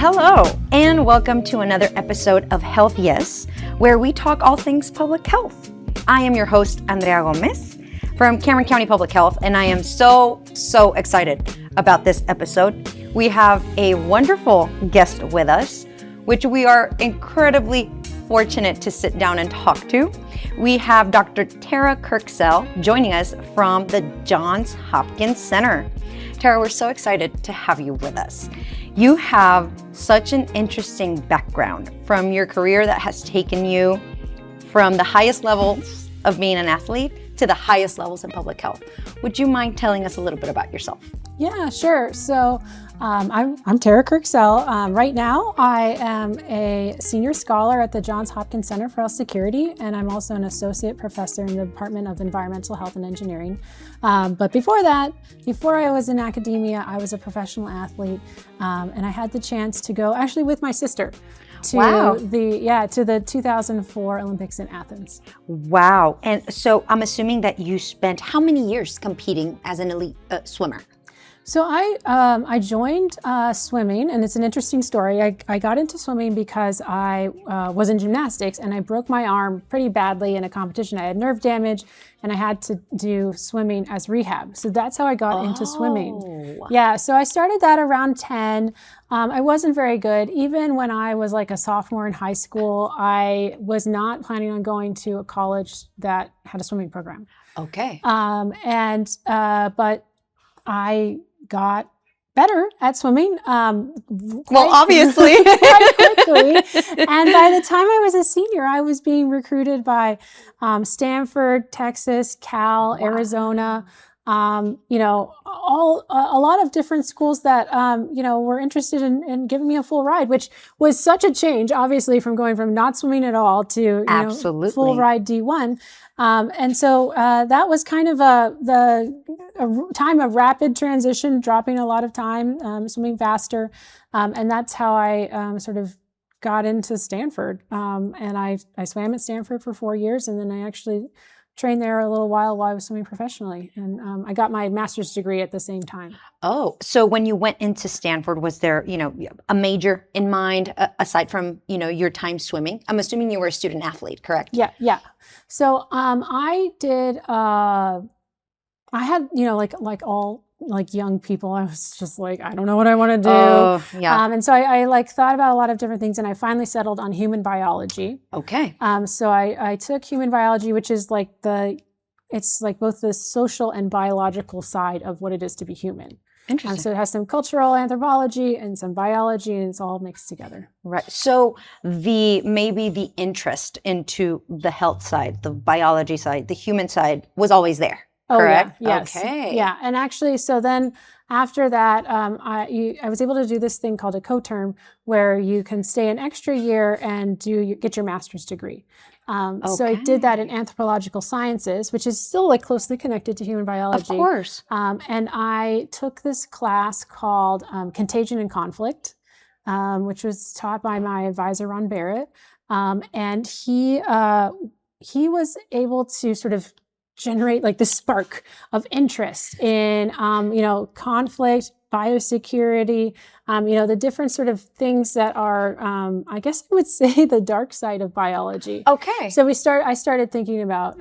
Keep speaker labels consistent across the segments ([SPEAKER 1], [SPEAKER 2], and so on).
[SPEAKER 1] Hello, and welcome to another episode of Health Yes, where we talk all things public health. I am your host, Andrea Gomez from Cameron County Public Health, and I am so excited about this episode. We have a wonderful guest with us, which we are incredibly fortunate to sit down and talk to. We have Dr. Tara Kirksell joining us from the Johns Hopkins Center. Tara, we're so excited to have you with us. You have such an interesting background from your career that has taken you from the highest levels of being an athlete to the highest levels in public health. Would you mind telling us a little bit about yourself?
[SPEAKER 2] Yeah, sure. So I'm Tara Kirksell. Right now, I am a senior scholar at the Johns Hopkins Center for Health Security, and I'm also an associate professor in the Department of Environmental Health and Engineering. But before that, before I was in academia, I was a professional athlete, and I had the chance to go actually with my sister to the 2004 Olympics in Athens.
[SPEAKER 1] Wow. And so I'm assuming that you spent how many years competing as an elite swimmer?
[SPEAKER 2] So I joined swimming, and it's an interesting story. I got into swimming because I was in gymnastics, and I broke my arm pretty badly in a competition. I had nerve damage, and I had to do swimming as rehab. So that's how I got into swimming. Yeah, so I started that around 10. I wasn't very good. Even when I was like a sophomore in high school, I was not planning on going to a college that had a swimming program.
[SPEAKER 1] Okay.
[SPEAKER 2] But I got better at swimming.
[SPEAKER 1] Obviously.
[SPEAKER 2] Quite quickly. And by the time I was a senior, I was being recruited by Stanford, Texas, Cal, Arizona, a lot of different schools that, were interested in giving me a full ride, which was such a change, obviously, from going from not swimming at all to full ride D1. And so that was kind of a time of rapid transition, dropping a lot of time, swimming faster. And that's how I sort of got into Stanford. And I swam at Stanford for 4 years, and then I actually trained there a little while I was swimming professionally. And I got my master's degree at the same time.
[SPEAKER 1] Oh, so when you went into Stanford, was there, a major in mind aside from, your time swimming? I'm assuming you were a student athlete, correct?
[SPEAKER 2] Yeah. So I did, I had, like all young people, I was just like, I don't know what I want to do.
[SPEAKER 1] Oh, yeah.
[SPEAKER 2] And so I thought about a lot of different things, and I finally settled on human biology.
[SPEAKER 1] Okay.
[SPEAKER 2] So I took human biology, which is it's like both the social and biological side of what it is to be human.
[SPEAKER 1] Interesting.
[SPEAKER 2] So it has some cultural anthropology and some biology, and it's all mixed together.
[SPEAKER 1] Right. So maybe the interest into the health side, the biology side, the human side was always there. Correct?
[SPEAKER 2] Yeah, yes.
[SPEAKER 1] Okay.
[SPEAKER 2] Yeah, and actually, so then after that, I was able to do this thing called a coterm, where you can stay an extra year and get your master's degree. So I did that in anthropological sciences, which is still closely connected to human biology.
[SPEAKER 1] Of course.
[SPEAKER 2] And I took this class called Contagion and Conflict, which was taught by my advisor, Ron Barrett. And he was able to sort of generate this spark of interest in, conflict, biosecurity, the different sort of things that are, I guess I would say, the dark side of biology.
[SPEAKER 1] Okay.
[SPEAKER 2] So I started thinking about,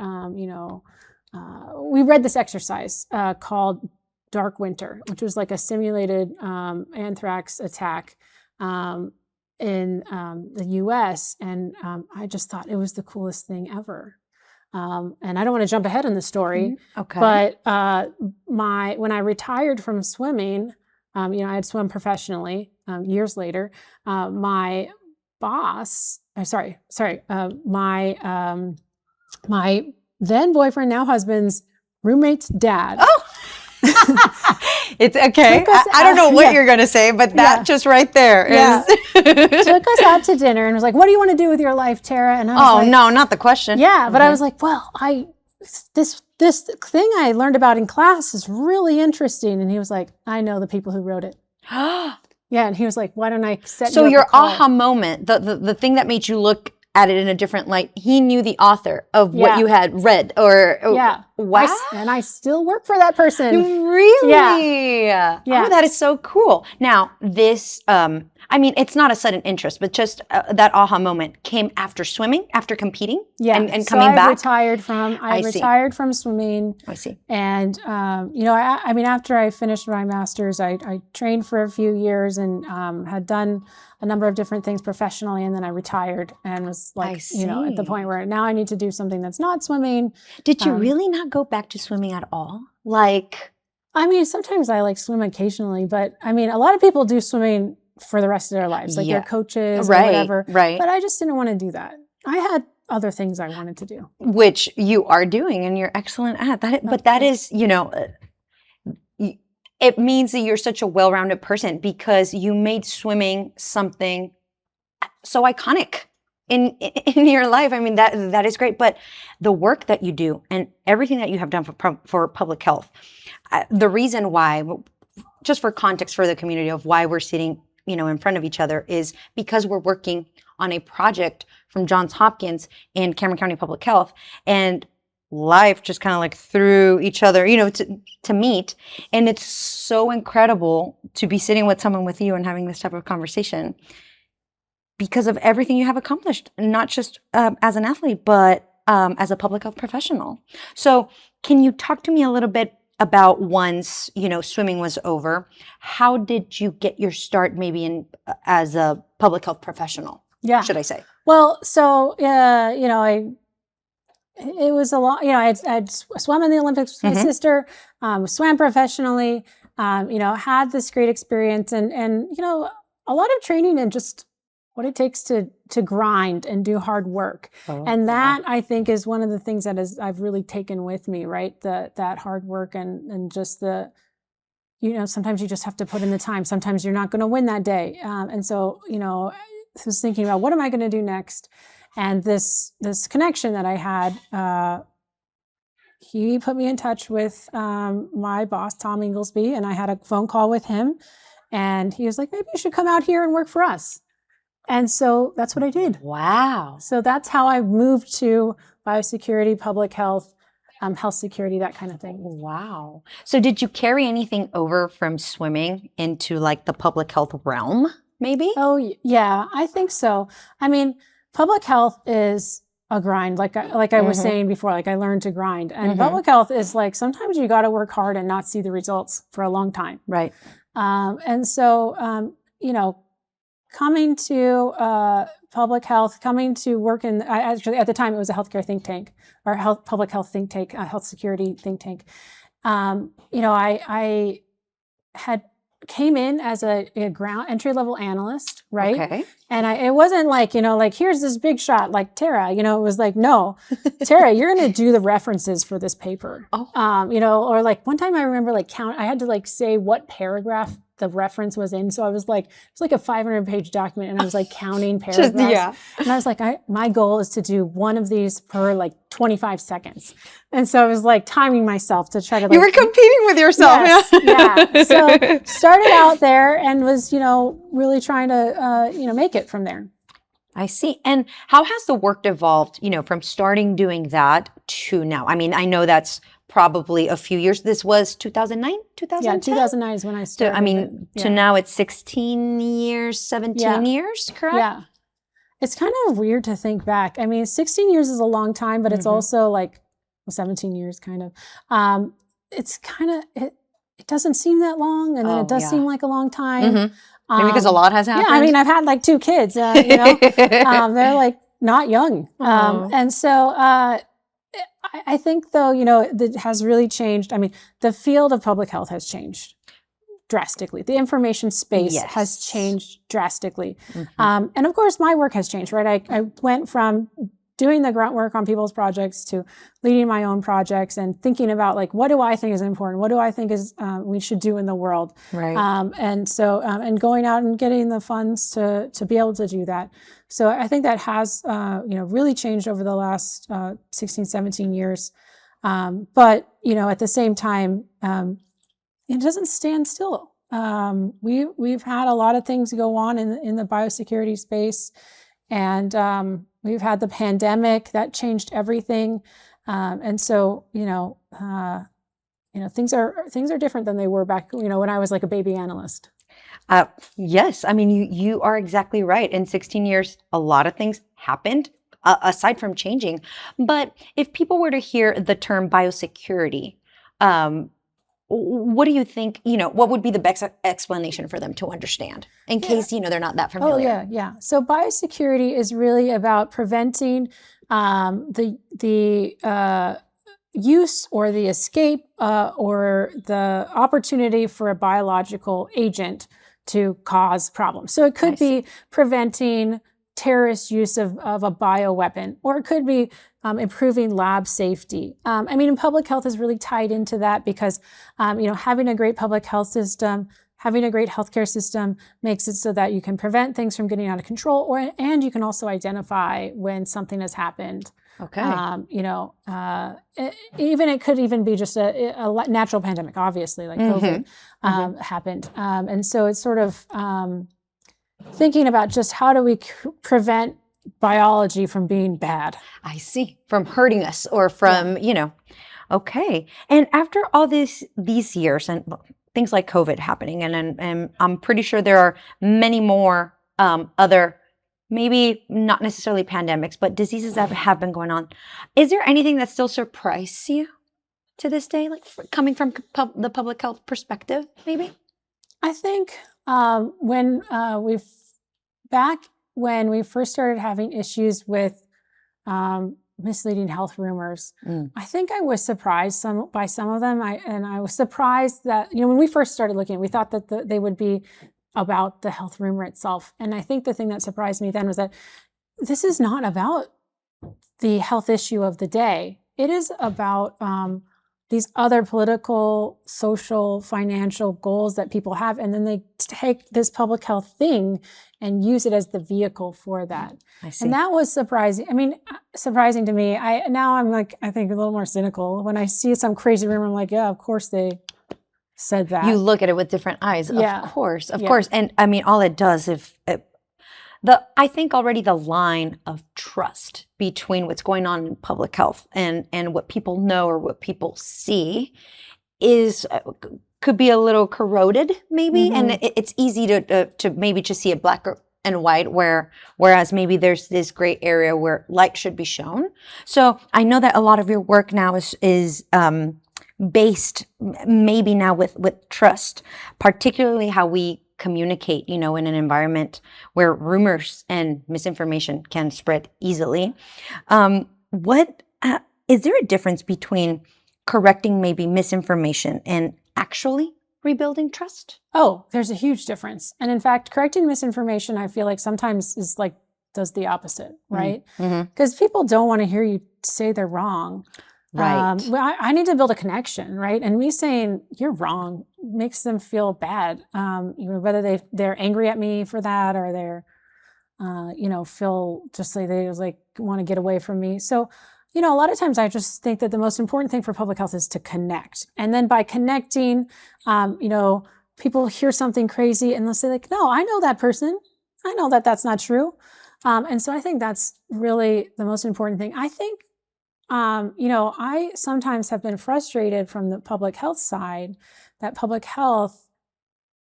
[SPEAKER 2] we read this exercise called Dark Winter, which was like a simulated anthrax attack in the US. And I just thought it was the coolest thing ever. And I don't want to jump ahead in the story, but when I retired from swimming, I had swum professionally years later. My boss, my then boyfriend, now husband's roommate's dad.
[SPEAKER 1] Oh, it's okay. I don't know what you're going to say, but that just right there is.
[SPEAKER 2] Took us out to dinner and was like, "What do you want to do with your life, Tara?" And I was like,
[SPEAKER 1] no, not the question.
[SPEAKER 2] Yeah, but I was like, "Well, this thing I learned about in class is really interesting." And he was like, "I know the people who wrote it." Yeah, and he was like, "Why don't I set you up
[SPEAKER 1] your
[SPEAKER 2] a call?"
[SPEAKER 1] aha moment, the thing that made you look at it in a different light, he knew the author of what you had read, or wow.
[SPEAKER 2] And I still work for that person.
[SPEAKER 1] Really?
[SPEAKER 2] Yeah.
[SPEAKER 1] Oh, that is so cool. Now, this I mean, it's not a sudden interest, but just that aha moment came after swimming, after competing, and
[SPEAKER 2] So
[SPEAKER 1] coming back.
[SPEAKER 2] I retired from swimming.
[SPEAKER 1] I see.
[SPEAKER 2] And I mean, after I finished my master's, I trained for a few years and had done a number of different things professionally, and then I retired and was like, at the point where now I need to do something that's not swimming.
[SPEAKER 1] Did you really not go back to swimming at all? Like,
[SPEAKER 2] I mean, sometimes I like swim occasionally, but I mean, a lot of people do swimming for the rest of their lives, like their coaches or whatever.
[SPEAKER 1] Right.
[SPEAKER 2] But I just didn't want to do that. I had other things I wanted to do.
[SPEAKER 1] Which you are doing and you're excellent at that. But that is, it means that you're such a well-rounded person because you made swimming something so iconic in your life. I mean, that is great. But the work that you do and everything that you have done for public health, the reason why, just for context for the community of why we're sitting, in front of each other is because we're working on a project from Johns Hopkins and Cameron County Public Health, and life just kind of like threw each other, to meet. And it's so incredible to be sitting with someone with you and having this type of conversation because of everything you have accomplished, not just as an athlete, but as a public health professional. So can you talk to me a little bit about once, swimming was over, how did you get your start maybe as a public health professional?
[SPEAKER 2] Yeah.
[SPEAKER 1] Should I say?
[SPEAKER 2] Well, so, it was a lot, I'd swum in the Olympics with my sister, swam professionally, had this great experience and, a lot of training and just what it takes to grind and do hard work. And that I think is one of the things that I've really taken with me, right? That hard work and just sometimes you just have to put in the time. Sometimes you're not going to win that day. And so, I was thinking about what am I going to do next? And this connection that I had, he put me in touch with my boss, Tom Inglesby, and I had a phone call with him. And he was like, maybe you should come out here and work for us. And so that's what I did.
[SPEAKER 1] Wow.
[SPEAKER 2] So that's how I moved to biosecurity, public health, health security, that kind of thing.
[SPEAKER 1] Wow. So did you carry anything over from swimming into like the public health realm, maybe?
[SPEAKER 2] Oh, yeah, I think so. I mean, public health is a grind. Like I was saying before, like I learned to grind. And public health is like, sometimes you got to work hard and not see the results for a long time.
[SPEAKER 1] Right.
[SPEAKER 2] And so, coming to public health, coming to work actually at the time it was a healthcare think tank or public health think tank, health security think tank. I had came in as a ground entry level analyst, right?
[SPEAKER 1] Okay.
[SPEAKER 2] And it wasn't like, here's this big shot like Tara, it was like, no, Tara, you're going to do the references for this paper.
[SPEAKER 1] Oh.
[SPEAKER 2] Or like one time I remember I had to like say what paragraph the reference was in. So I was like, it's like a 500-page document and I was like counting paragraphs. And I was like, my goal is to do one of these per like 25 seconds. And so I was like timing myself to try to
[SPEAKER 1] You were competing with yourself.
[SPEAKER 2] Yes, yeah. So started out there and was, really trying to, make it from there.
[SPEAKER 1] I see. And how has the work evolved, from starting doing that to now? I mean, I know that's probably a few years. This was 2009, 2010?
[SPEAKER 2] Yeah, 2009 is when I started.
[SPEAKER 1] To now it's 16 years, 17 years, correct?
[SPEAKER 2] Yeah. It's kind of weird to think back. I mean, 16 years is a long time, but it's also like 17 years kind of. It's kind of, it doesn't seem that long, and then it does seem like a long time.
[SPEAKER 1] Maybe because a lot has happened.
[SPEAKER 2] Yeah, I mean, I've had like 2 kids, they're like not young. And so I think though, that has really changed. I mean, the field of public health has changed drastically. The information space has changed drastically. And of course, my work has changed, right? I went from doing the grunt work on people's projects to leading my own projects and thinking about like, what do I think is important? What do I think is we should do in the world?
[SPEAKER 1] Right.
[SPEAKER 2] And so, and going out and getting the funds to be able to do that. So I think that has, really changed over the last 16, 17 years. But, at the same time, it doesn't stand still. We've had a lot of things go on in the biosecurity space, and we've had the pandemic that changed everything, and so things are different than they were back when I was like a baby analyst.
[SPEAKER 1] Yes, I mean you are exactly right. In 16 years, a lot of things happened aside from changing. But if people were to hear the term biosecurity, um, what do you think? What would be the best explanation for them to understand in
[SPEAKER 2] Yeah.
[SPEAKER 1] case they're not that
[SPEAKER 2] Oh,
[SPEAKER 1] familiar?
[SPEAKER 2] yeah. So biosecurity is really about preventing the use or the escape or the opportunity for a biological agent to cause problems. So it
[SPEAKER 1] I
[SPEAKER 2] could
[SPEAKER 1] see.
[SPEAKER 2] be preventing terrorist use of a bioweapon, or it could be improving lab safety. I mean, and public health is really tied into that because, having a great public health system, having a great healthcare system makes it so that you can prevent things from getting out of control, and you can also identify when something has happened.
[SPEAKER 1] Okay.
[SPEAKER 2] Even it could even be just a natural pandemic, obviously, like COVID happened. And so it's sort of thinking about just how do we prevent biology from being bad.
[SPEAKER 1] I see. From hurting us or from, okay. And after all these years and things like COVID happening, and I'm pretty sure there are many more other, maybe not necessarily pandemics, but diseases that have been going on. Is there anything that still surprises you to this day, like coming from the public health perspective, maybe?
[SPEAKER 2] I think back when we first started having issues with misleading health rumors, I think I was surprised by some of them. I was surprised that when we first started looking, we thought that they would be about the health rumor itself. And I think the thing that surprised me then was that this is not about the health issue of the day. It is about these other political, social, financial goals that people have, and then they take this public health thing and use it as the vehicle for that.
[SPEAKER 1] I see.
[SPEAKER 2] And that was surprising. I mean, surprising to me. Now I'm like, I think a little more cynical. When I see some crazy rumor, I'm like, yeah, of course they said that.
[SPEAKER 1] You look at it with different eyes.
[SPEAKER 2] Yeah.
[SPEAKER 1] Of course. And I mean, all it does I think already the line of trust between what's going on in public health and what people know or what people see could be a little corroded, maybe, and it's easy to maybe just see it black and white, whereas maybe there's this gray area where light should be shown. So I know that a lot of your work now is based maybe now with trust, particularly how we communicate, in an environment where rumors and misinformation can spread easily. What is there a difference between correcting maybe misinformation and actually rebuilding trust?
[SPEAKER 2] Oh, there's a huge difference. And in fact, correcting misinformation, I feel like sometimes does the opposite, right? Because people don't want to hear you say they're wrong.
[SPEAKER 1] Right.
[SPEAKER 2] I need to build a connection, right? And me saying you're wrong makes them feel bad. Whether they're angry at me for that, or they're, feel just like they want to get away from me. So, a lot of times I just think that the most important thing for public health is to connect. And then by connecting, people hear something crazy and they'll say like, no, I know that person. I know that that's not true. And so I think that's really the most important thing. I think I sometimes have been frustrated from the public health side that public health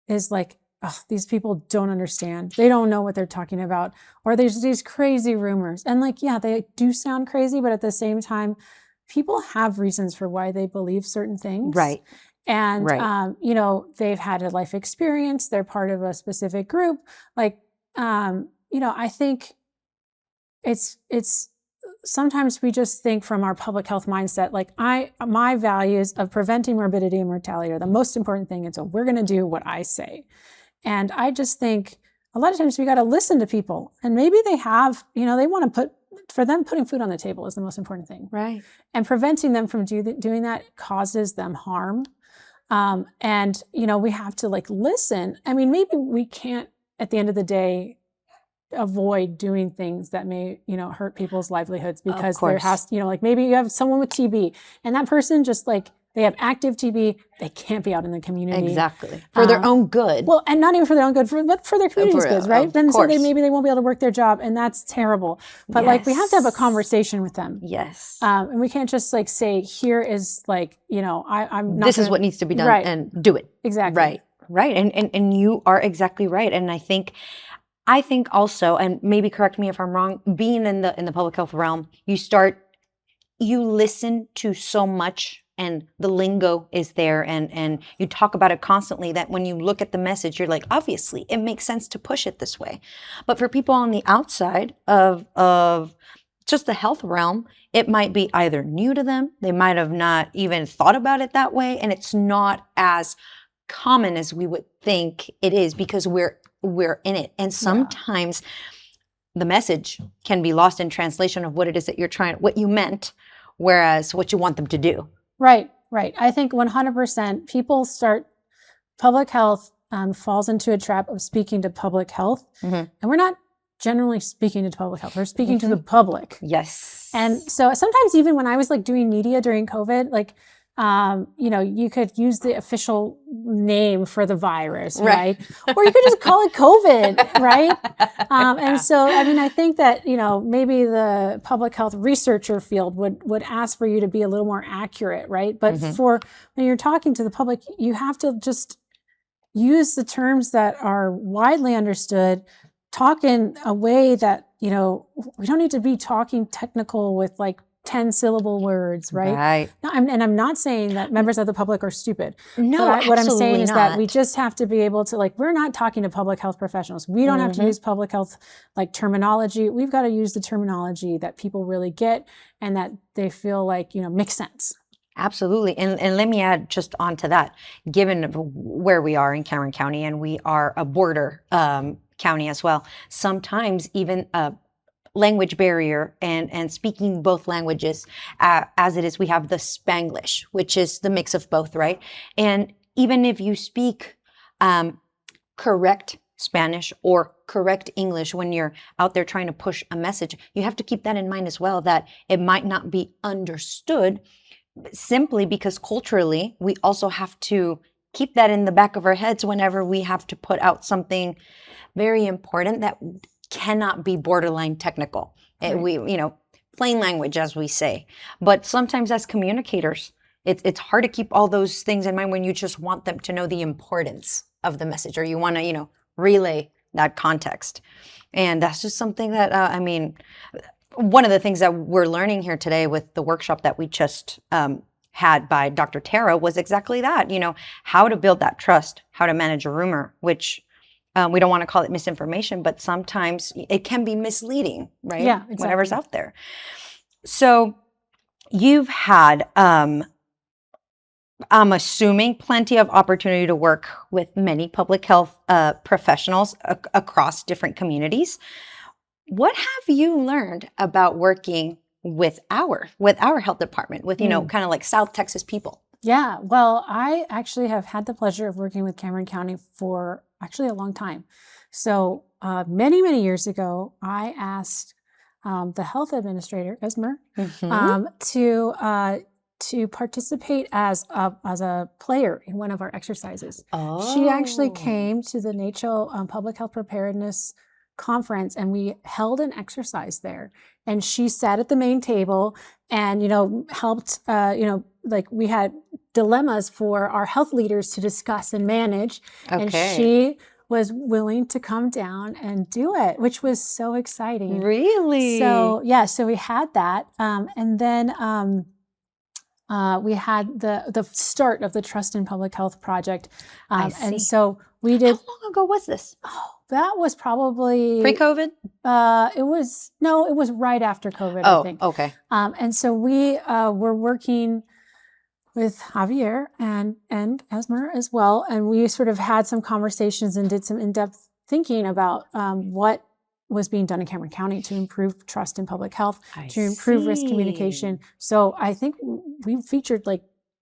[SPEAKER 2] is like, oh, these people don't understand. They don't know what they're talking about. Or there's these crazy rumors. And they do sound crazy, but at the same time, people have reasons for why they believe certain things.
[SPEAKER 1] Right.
[SPEAKER 2] And, they've had a life experience. They're part of a specific group. I think it's sometimes we just think from our public health mindset, like my values of preventing morbidity and mortality are the most important thing. And so we're going to do what I say. And I just think a lot of times we got to listen to people, and maybe they have, they want to putting food on the table is the most important thing.
[SPEAKER 1] Right.
[SPEAKER 2] And preventing them from doing that causes them harm. And we have to listen. I mean, maybe we can't at the end of the day avoid doing things that may, hurt people's livelihoods, because there has, maybe you have someone with TB and that person just they have active TB, they can't be out in the community.
[SPEAKER 1] Exactly. For their own good.
[SPEAKER 2] Well, and not even for their own good, but for their community's good, right? Then so maybe they won't be able to work their job, and that's terrible. But we have to have a conversation with them.
[SPEAKER 1] Yes.
[SPEAKER 2] And we can't just say, here is I'm not
[SPEAKER 1] this is what needs to be done,
[SPEAKER 2] right.
[SPEAKER 1] and do it.
[SPEAKER 2] Exactly.
[SPEAKER 1] Right. Right. And you are exactly right. And I think also, and maybe correct me if I'm wrong, being in the public health realm, you listen to so much and the lingo is there and you talk about it constantly that when you look at the message, you're like, obviously it makes sense to push it this way. But for people on the outside of just the health realm, it might be either new to them, they might have not even thought about it that way, and it's not as common as we would think it is because we're in it. And sometimes the message can be lost in translation of what it is that what you meant, whereas what you want them to do.
[SPEAKER 2] Right. I think 100% people public health falls into a trap of speaking to public health. And we're not generally speaking to public health. We're speaking to the public.
[SPEAKER 1] Yes.
[SPEAKER 2] And so sometimes even when I was like doing media during COVID, like, you could use the official name for the virus, right? Or you could just call it COVID, right? And so, I mean, I think that, maybe the public health researcher field would ask for you to be a little more accurate, right? But when you're talking to the public, you have to just use the terms that are widely understood, talk in a way that, we don't need to be talking technical with like 10-syllable words, right?
[SPEAKER 1] Right.
[SPEAKER 2] No, I'm not saying that members of the public are stupid.
[SPEAKER 1] No,
[SPEAKER 2] what I'm saying is that
[SPEAKER 1] not.
[SPEAKER 2] we just have to be able to, we're not talking to public health professionals. We don't have to use public health terminology. We've got to use the terminology that people really get and that they feel like, makes sense.
[SPEAKER 1] Absolutely. And let me add just onto that, given where we are in Cameron County and we are a border county as well, sometimes even language barrier and speaking both languages as it is, we have the Spanglish, which is the mix of both, right? And even if you speak correct Spanish or correct English when you're out there trying to push a message, you have to keep that in mind as well, that it might not be understood simply because culturally we also have to keep that in the back of our heads whenever we have to put out something very important that cannot be borderline technical. Right. We, plain language, as we say. But sometimes as communicators, it's hard to keep all those things in mind when you just want them to know the importance of the message or you want to, relay that context. And that's just something that, one of the things that we're learning here today with the workshop that we just had by Dr. Tara was exactly that, how to build that trust, how to manage a rumor, which we don't want to call it misinformation, but sometimes it can be misleading, right?
[SPEAKER 2] Yeah, exactly.
[SPEAKER 1] Whatever's out there. So you've had, I'm assuming, plenty of opportunity to work with many public health professionals across different communities. What have you learned about working with our health department, with, kind of like South Texas people?
[SPEAKER 2] Yeah, well, I actually have had the pleasure of working with Cameron County for actually a long time. So many, many years ago, I asked the health administrator, Esmer, to participate as a player in one of our exercises.
[SPEAKER 1] Oh.
[SPEAKER 2] She actually came to the NACCHO Public Health Preparedness Conference and we held an exercise there. And she sat at the main table and, helped, we had dilemmas for our health leaders to discuss and manage.
[SPEAKER 1] Okay.
[SPEAKER 2] And she was willing to come down and do it, which was so exciting.
[SPEAKER 1] Really?
[SPEAKER 2] So, so we had that. And then we had the start of the Trust in Public Health project. And so we did.
[SPEAKER 1] How long ago was this?
[SPEAKER 2] Oh, that was probably
[SPEAKER 1] pre-COVID?
[SPEAKER 2] It was right after COVID, I think.
[SPEAKER 1] Okay.
[SPEAKER 2] And so we were working with Javier and Esmer as well. And we sort of had some conversations and did some in-depth thinking about what was being done in Cameron County to improve trust in public health, to improve risk communication. So I think we featured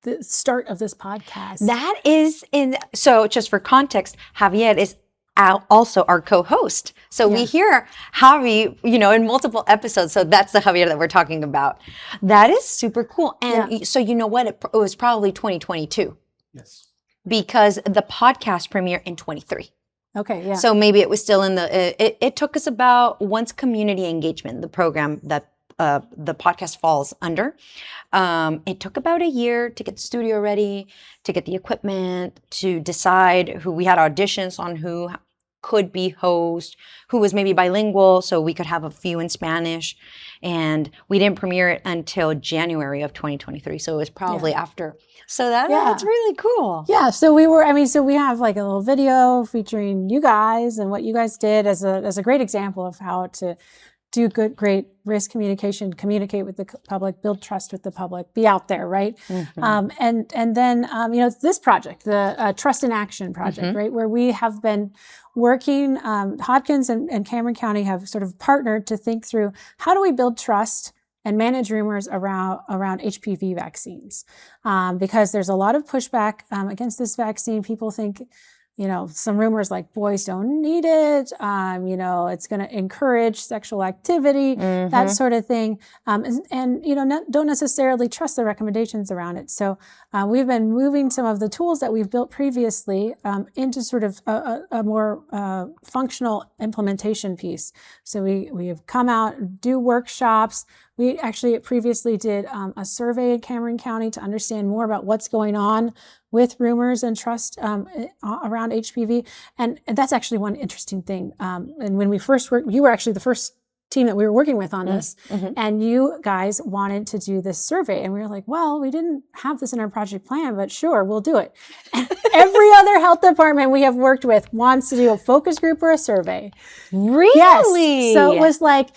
[SPEAKER 2] the start of this podcast.
[SPEAKER 1] That is so just for context, Javier is also our co-host. So we hear Javi, in multiple episodes. So that's the Javier that we're talking about. That is super cool. And so you know what? It was probably 2022.
[SPEAKER 3] Yes.
[SPEAKER 1] Because the podcast premiered in 23.
[SPEAKER 2] Okay, yeah.
[SPEAKER 1] So maybe it was still in it took us about, once community engagement, the program that the podcast falls under. It took about a year to get the studio ready, to get the equipment, to decide who. We had auditions on who could be host, who was maybe bilingual, so we could have a few in Spanish. And we didn't premiere it until January of 2023. So it was probably after. So that's really cool.
[SPEAKER 2] Yeah. So we have like a little video featuring you guys and what you guys did as a great example of how to do great risk communication, communicate with the public, build trust with the public, be out there, right? And then this project, the Trust in Action project, right, where we have been working. Hopkins and Cameron County have sort of partnered to think through how do we build trust and manage rumors around HPV vaccines, because there's a lot of pushback against this vaccine. People think, some rumors like boys don't need it, it's going to encourage sexual activity, that sort of thing, and don't necessarily trust the recommendations around it. So we've been moving some of the tools that we've built previously into sort of a more functional implementation piece. So we have come out, do workshops. We actually previously did a survey in Cameron County to understand more about what's going on with rumors and trust around HPV. And that's actually one interesting thing. And when we first worked, you were actually the first team that we were working with on this. And you guys wanted to do this survey. And we were like, well, we didn't have this in our project plan, but sure, we'll do it. And every other health department we have worked with wants to do a focus group or a survey.
[SPEAKER 1] Really?
[SPEAKER 2] Yes. So it was like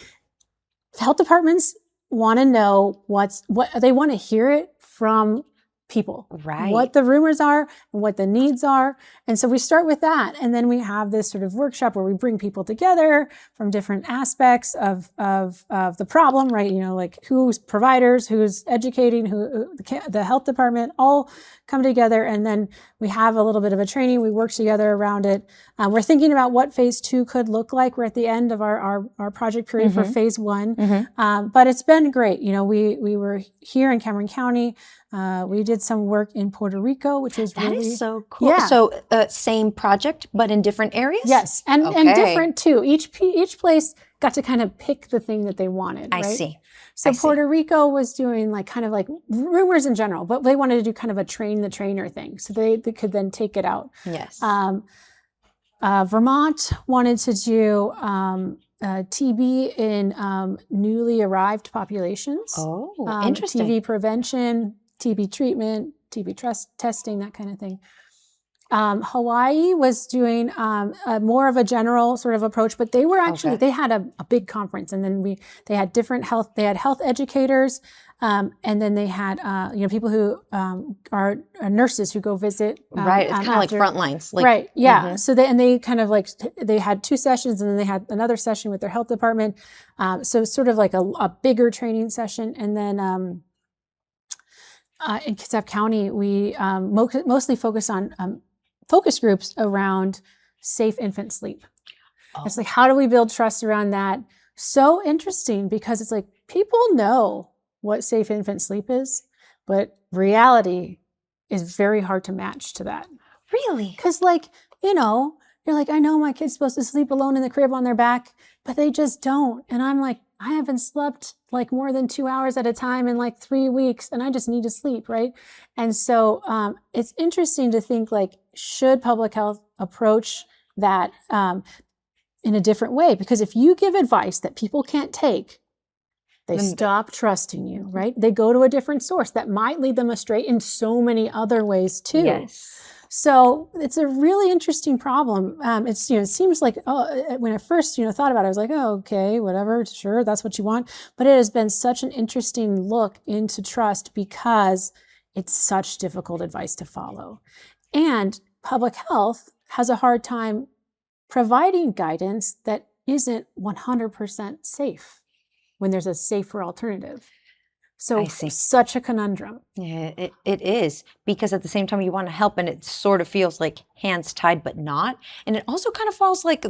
[SPEAKER 2] health departments want to know what they want to hear it from people,
[SPEAKER 1] right? What
[SPEAKER 2] the rumors are and what the needs are. And so we start with that. And then we have this sort of workshop where we bring people together from different aspects of the problem, right? Like who's providers, who's educating, the health department, all come together. And then we have a little bit of a training. We work together around it. We're thinking about what phase 2 could look like. We're at the end of our project period for phase 1. But it's been great. We were here in Cameron County. We did some work in Puerto Rico, which was
[SPEAKER 1] that is so cool. Yeah. So same project, but in different areas?
[SPEAKER 2] Yes, and different too. Each place got to kind of pick the thing that they wanted.
[SPEAKER 1] I
[SPEAKER 2] right?
[SPEAKER 1] see.
[SPEAKER 2] So Puerto Rico was doing kind of rumors in general, but they wanted to do kind of a train the trainer thing. So they could then take it out.
[SPEAKER 1] Yes.
[SPEAKER 2] Vermont wanted to do TB in newly arrived populations.
[SPEAKER 1] Oh, interesting.
[SPEAKER 2] TB prevention, TB treatment, TB testing, that kind of thing. Hawaii was doing more of a general sort of approach, but they were actually, they had a big conference, and then they had health educators, and then they had, people who are nurses who go visit.
[SPEAKER 1] Right, it's kind of like front lines.
[SPEAKER 2] Right, yeah. So they kind of they had 2 sessions, and then they had another session with their health department. So sort of like a bigger training session. And then in Kitsap County, we mostly focus on focus groups around safe infant sleep. It's like, how do we build trust around that? So interesting, because it's like people know what safe infant sleep is, but reality is very hard to match to that.
[SPEAKER 1] Really?
[SPEAKER 2] Because you're like, I know my kid's supposed to sleep alone in the crib on their back, but they just don't. And I'm like, I haven't slept more than 2 hours at a time in 3 weeks, and I just need to sleep, right? And so it's interesting to think should public health approach that in a different way? Because if you give advice that people can't take, they stop trusting you, right? They go to a different source that might lead them astray in so many other ways too.
[SPEAKER 1] Yes.
[SPEAKER 2] So it's a really interesting problem. It seems like, when I first, thought about it, I was like, oh, okay, whatever, sure, that's what you want. But it has been such an interesting look into trust because it's such difficult advice to follow. And public health has a hard time providing guidance that isn't 100% safe when there's a safer alternative. So such a conundrum.
[SPEAKER 1] Yeah, it is, because at the same time you want to help, and it sort of feels like hands tied, but not. And it also kind of falls like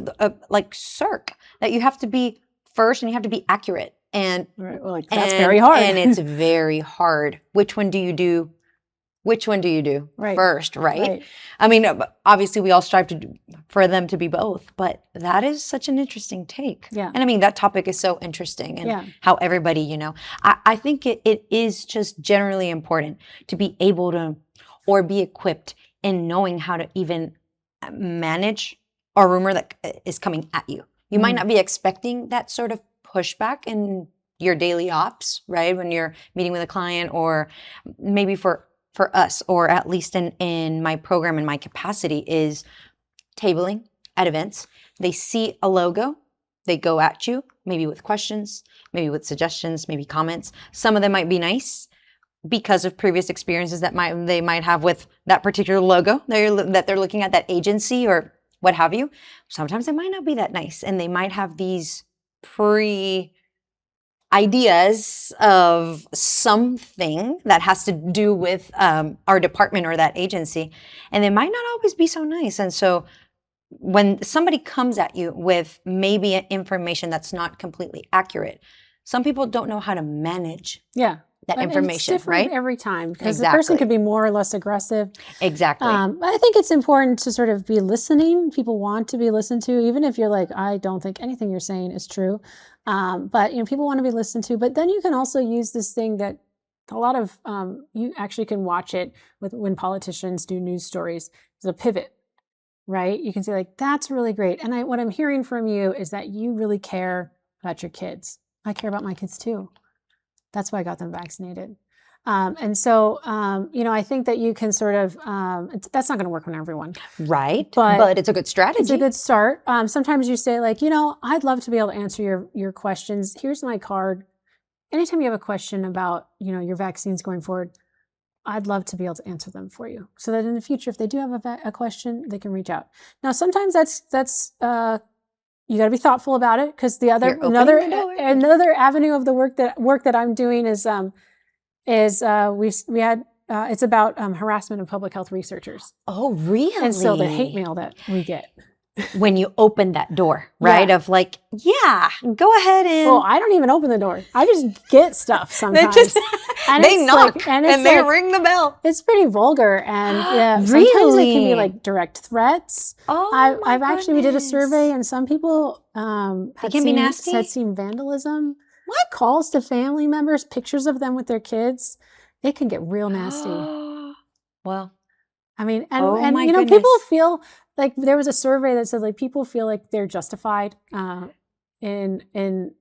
[SPEAKER 1] circ, that you have to be first and you have to be accurate. And
[SPEAKER 2] that's very hard.
[SPEAKER 1] And it's very hard. Which one do you do which one do you do
[SPEAKER 2] Right.
[SPEAKER 1] first, right?
[SPEAKER 2] Right.
[SPEAKER 1] I mean, obviously we all strive for them to be both, but that is such an interesting take.
[SPEAKER 2] Yeah.
[SPEAKER 1] And I mean, that topic is so interesting, and
[SPEAKER 2] Yeah.
[SPEAKER 1] how everybody, I think it is just generally important to be able to, or be equipped in knowing how to even manage a rumor that is coming at you. You might not be expecting that sort of pushback in your daily ops, right? When you're meeting with a client, or maybe for us, or at least in my program, in my capacity, is tabling at events. They see a logo, they go at you, maybe with questions, maybe with suggestions, maybe comments. Some of them might be nice because of previous experiences that they might have with that particular logo that they're looking at, that agency or what have you. Sometimes it might not be that nice, and they might have these ideas of something that has to do with our department or that agency, and they might not always be so nice. And so when somebody comes at you with maybe information that's not completely accurate, some people don't know how to manage
[SPEAKER 2] Yeah.
[SPEAKER 1] that
[SPEAKER 2] And
[SPEAKER 1] information,
[SPEAKER 2] it's different
[SPEAKER 1] right?
[SPEAKER 2] every time, because the person
[SPEAKER 1] Exactly.
[SPEAKER 2] could be more or less aggressive.
[SPEAKER 1] Exactly.
[SPEAKER 2] I think it's important to sort of be listening. People want to be listened to, even if you're like, I don't think anything you're saying is true. But people want to be listened to. But then you can also use this thing that a lot of you actually can watch it with when politicians do news stories. There's a pivot, right? You can say like, that's really great. And what I'm hearing from you is that you really care about your kids. I care about my kids too. That's why I got them vaccinated. And so, I think that you can sort of, that's not going to work on everyone.
[SPEAKER 1] Right.
[SPEAKER 2] But
[SPEAKER 1] But it's a good strategy.
[SPEAKER 2] It's a good start. Sometimes you say like, I'd love to be able to answer your questions. Here's my card. Anytime you have a question about, your vaccines going forward, I'd love to be able to answer them for you, so that in the future, if they do have a question, they can reach out. Now, sometimes that's you got to be thoughtful about it, because another avenue of the work that I'm doing is we had it's about harassment of public health researchers.
[SPEAKER 1] Oh, really?
[SPEAKER 2] And so the hate mail that we get
[SPEAKER 1] when you open that door, right?
[SPEAKER 2] Yeah.
[SPEAKER 1] Of like, yeah, go ahead and.
[SPEAKER 2] Well, I don't even open the door. I just get stuff sometimes.
[SPEAKER 1] They knock and they ring the bell.
[SPEAKER 2] It's pretty vulgar, and sometimes
[SPEAKER 1] Really?
[SPEAKER 2] it can be like direct threats.
[SPEAKER 1] Oh,
[SPEAKER 2] I've actually, we did a survey, and some people had seen vandalism.
[SPEAKER 1] What?
[SPEAKER 2] Calls to family members, pictures of them with their kids. It can get real nasty.
[SPEAKER 1] Well,
[SPEAKER 2] I mean,
[SPEAKER 1] goodness.
[SPEAKER 2] people feel like, there was a survey that said like people feel like they're justified in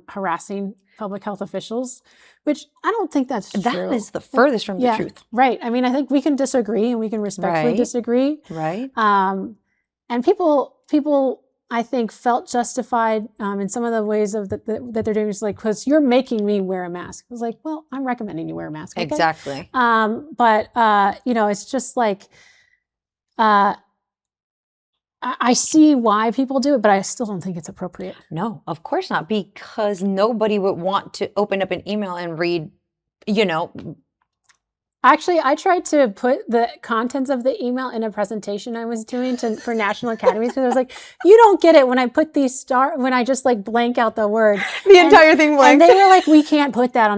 [SPEAKER 2] harassing public health officials, which I don't think that's true.
[SPEAKER 1] That is the furthest from the truth.
[SPEAKER 2] Right. I mean, I think we can disagree, and we can respectfully disagree.
[SPEAKER 1] Right.
[SPEAKER 2] And people, I think, felt justified in some of the ways that they're doing. Is like, because you're making me wear a mask. I was like, well, I'm recommending you wear a mask. Okay?
[SPEAKER 1] Exactly.
[SPEAKER 2] But it's just like, I see why people do it, but I still don't think it's appropriate.
[SPEAKER 1] No, of course not, because nobody would want to open up an email and read,
[SPEAKER 2] Actually, I tried to put the contents of the email in a presentation I was doing for National Academies, because I was like, you don't get it when I put when I just like blank out the word.
[SPEAKER 1] Entire thing blank.
[SPEAKER 2] And they were like, we can't put that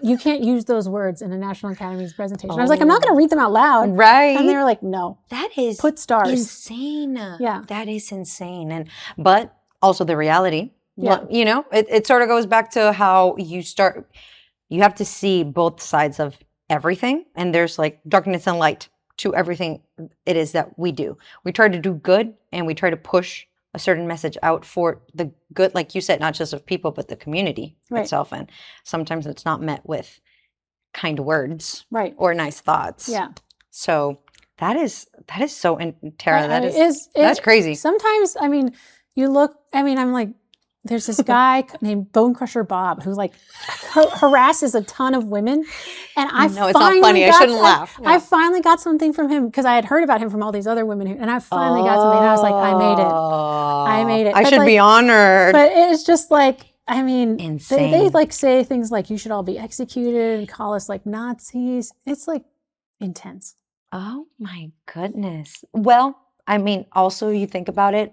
[SPEAKER 2] you can't use those words in a National Academies presentation. I was like, I'm not going to read them out loud.
[SPEAKER 1] Right.
[SPEAKER 2] And they were like, no.
[SPEAKER 1] That is
[SPEAKER 2] put stars.
[SPEAKER 1] Insane.
[SPEAKER 2] Yeah.
[SPEAKER 1] That is insane. But also the reality,
[SPEAKER 2] yeah.
[SPEAKER 1] It sort of goes back to how you have to see both sides of everything, and there's like darkness and light to everything it is that we do. We try to do good, and we try to push a certain message out for the good, like you said, not just of people, but the community itself. And sometimes it's not met with kind words,
[SPEAKER 2] right,
[SPEAKER 1] or nice thoughts.
[SPEAKER 2] Yeah.
[SPEAKER 1] So that is so, Tara, that's crazy.
[SPEAKER 2] Sometimes, I'm like, there's this guy named Bone Crusher Bob who like harasses a ton of women, and
[SPEAKER 1] it's not funny. I shouldn't laugh.
[SPEAKER 2] I finally got something from him, because I had heard about him from all these other women, and I finally got something. And I was like, I made it.
[SPEAKER 1] I should be honored.
[SPEAKER 2] But it's just like,
[SPEAKER 1] insane.
[SPEAKER 2] They like say things like, you should all be executed, and call us like Nazis. It's like intense.
[SPEAKER 1] Oh my goodness. Well, also you think about it.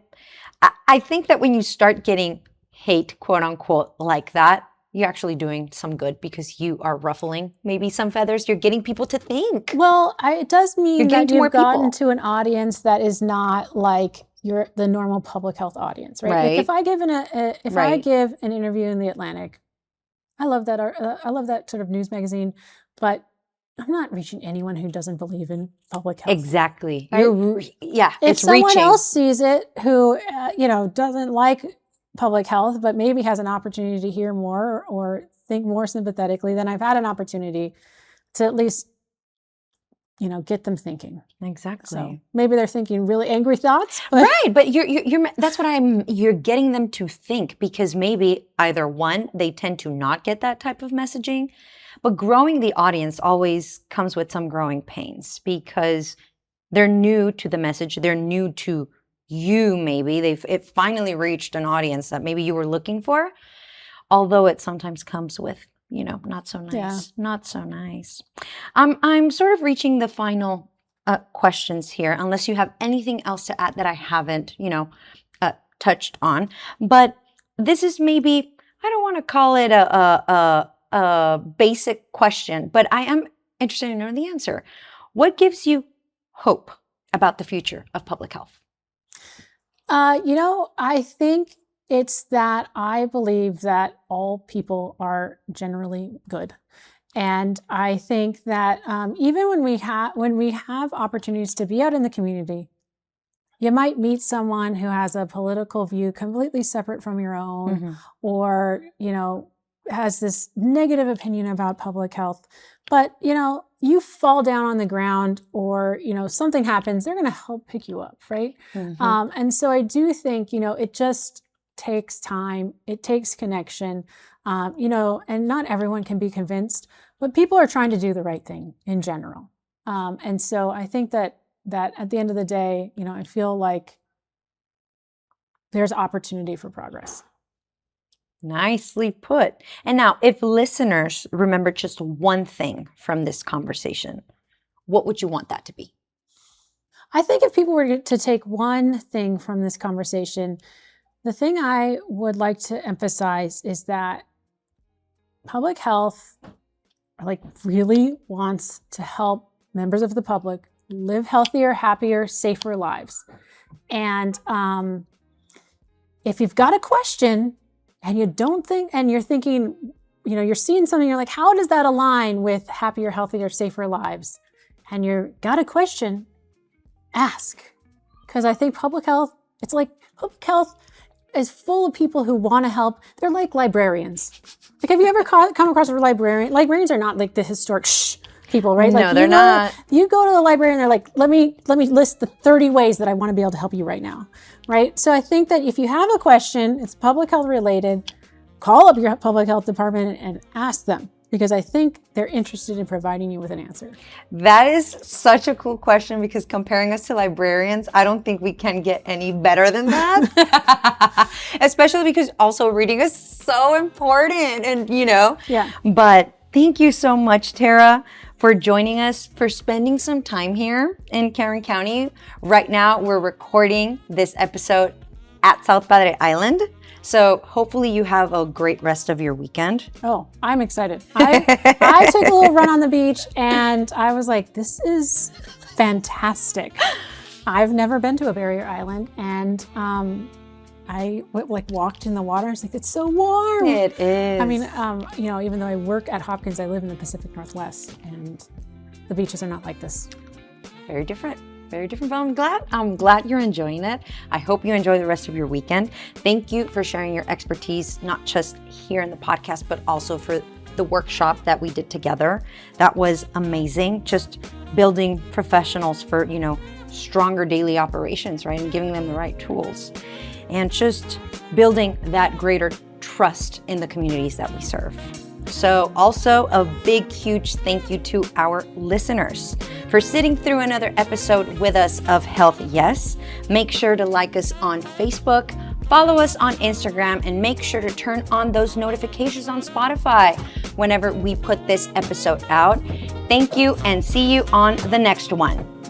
[SPEAKER 1] I think that when you start getting hate, quote unquote, like that, you're actually doing some good because you are ruffling maybe some feathers. You're getting people to think.
[SPEAKER 2] Well, it does mean
[SPEAKER 1] getting
[SPEAKER 2] that
[SPEAKER 1] to more
[SPEAKER 2] you've gotten
[SPEAKER 1] people.
[SPEAKER 2] to an audience that is not like the normal public health audience, right? Like
[SPEAKER 1] Right.
[SPEAKER 2] if I give I
[SPEAKER 1] Right.
[SPEAKER 2] give an interview in the Atlantic, I love that I love that sort of news magazine, but I'm not reaching anyone who doesn't believe in public health.
[SPEAKER 1] Exactly.
[SPEAKER 2] Right?
[SPEAKER 1] Yeah,
[SPEAKER 2] If
[SPEAKER 1] it's
[SPEAKER 2] someone
[SPEAKER 1] reaching.
[SPEAKER 2] else sees it who doesn't like public health, but maybe has an opportunity to hear more or think more sympathetically, then I've had an opportunity to at least get them thinking.
[SPEAKER 1] Exactly.
[SPEAKER 2] So maybe they're thinking really angry thoughts. But
[SPEAKER 1] Right, but you're that's what you're getting them to think, because maybe either one, they tend to not get that type of messaging, but growing the audience always comes with some growing pains because they're new to the message, they're new to you. Maybe it finally reached an audience that maybe you were looking for, although it sometimes comes with not so nice.
[SPEAKER 2] Yeah.
[SPEAKER 1] Not so nice. I'm sort of reaching the final questions here, unless you have anything else to add that I haven't, touched on. But this is maybe, I don't want to call it a basic question, but I am interested in knowing the answer. What gives you hope about the future of public health?
[SPEAKER 2] I think it's that I believe that all people are generally good. And I think that even when we have opportunities to be out in the community, you might meet someone who has a political view completely separate from your own, or has this negative opinion about public health. But you fall down on the ground, or something happens, they're going to help pick you up, right? And so I do think it just takes time, it takes connection. And not everyone can be convinced, but people are trying to do the right thing in general. And so I think that at the end of the day, I feel like there's opportunity for progress.
[SPEAKER 1] Nicely put. And now, if listeners remember just one thing from this conversation, what would you want that to be?
[SPEAKER 2] I think if people were to take one thing from this conversation, the thing I would like to emphasize is that public health really wants to help members of the public live healthier, happier, safer lives. And if you've got a question and you don't think, and you're thinking, you're seeing something, you're like, how does that align with happier, healthier, safer lives? And you've got a question, ask. Because I think public health is full of people who want to help. They're like librarians. Have you ever come across a librarian? Librarians are not like the historic people, right?
[SPEAKER 1] No, they're not.
[SPEAKER 2] You go to the library and they're like, let me list the 30 ways that I want to be able to help you right now, right? So I think that if you have a question, it's public health related, call up your public health department and ask them, because I think they're interested in providing you with an answer.
[SPEAKER 1] That is such a cool question, because comparing us to librarians, I don't think we can get any better than that. Especially because also reading is so important, and
[SPEAKER 2] Yeah.
[SPEAKER 1] But thank you so much, Tara, for joining us, for spending some time here in Cameron County. Right now, we're recording this episode at South Padre Island. So hopefully you have a great rest of your weekend.
[SPEAKER 2] Oh, I'm excited. I took a little run on the beach and I was like, this is fantastic. I've never been to a barrier island, and I walked in the water. I was like, it's so warm.
[SPEAKER 1] It is.
[SPEAKER 2] I mean, even though I work at Hopkins, I live in the Pacific Northwest, and the beaches are not like this.
[SPEAKER 1] Very different. Very different, but I'm glad you're enjoying it. I hope you enjoy the rest of your weekend. Thank you for sharing your expertise, not just here in the podcast, but also for the workshop that we did together. That was amazing. Just building professionals for, stronger daily operations, right? And giving them the right tools. And just building that greater trust in the communities that we serve. So also a big, huge thank you to our listeners for sitting through another episode with us of Health Yes. Make sure to like us on Facebook, follow us on Instagram, and make sure to turn on those notifications on Spotify whenever we put this episode out. Thank you, and see you on the next one.